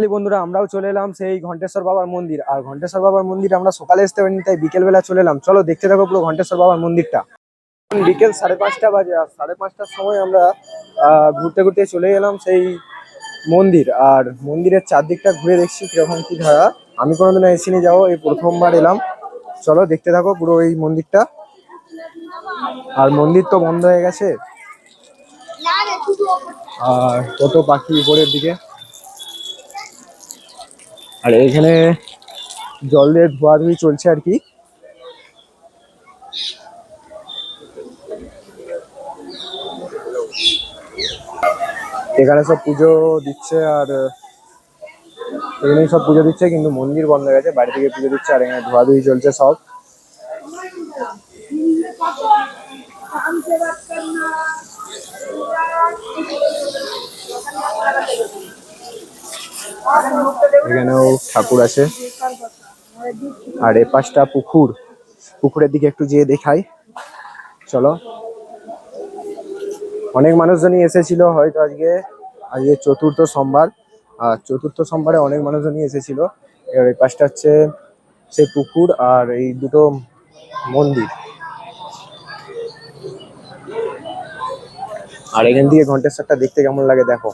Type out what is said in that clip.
বন্ধুরা আমরাও চলে এলাম সেই ঘণ্টেশ্বর বাবার মন্দির। আর ঘণ্টেশ্বর বাবার মন্দির আমরা সকালে আসতে পারিনি, তাই বিকেল বেলা চলে এলাম। চলো দেখতে থাকো পুরো ঘণ্টেশ্বর বাবার মন্দিরটা। বিকেল 5:30 বাজে, আর 5:30টার সময় আমরা ঘুরতে ঘুরতে চলে এলাম সেই মন্দির। আর মন্দিরের চারদিকটা ঘুরে দেখছি কিরকম কি ধারা। আমি কোনোদিনও এসিনি, যাবো এই প্রথমবার এলাম। চলো দেখতে থাকো পুরো এই মন্দিরটা। আর মন্দির তো বন্ধ হয়ে গেছে, আর কত পাখি উপরের দিকে। আর এখানে জল দিয়ে ধোয়াধুয়ি চলছে আর কি। এখানে সব পুজো দিচ্ছে, আর এখানে সব পুজো দিচ্ছে, কিন্তু মন্দির বন্ধ হয়ে গেছে। বাড়ি থেকে পুজো দিচ্ছে, আর এখানে ধোয়াধুয়ি চলছে সব। এখানেও ঠাকুর আছে, আর এ পাশটা পুকুর। পুকুরের দিকে একটু যেয়ে দেখাই, চলো। অনেক মানুষজনই এসেছিল হয়তো আজকে। আজকে চতুর্থ সোমবার, আর চতুর্থ সোমবারে অনেক মানুষজনই এসেছিল। এবার এই পাশটা হচ্ছে সেই পুকুর, আর এই দুটো মন্দির। আর এখান থেকে ঘণ্টেশ্বরটা দেখতে কেমন লাগে দেখো।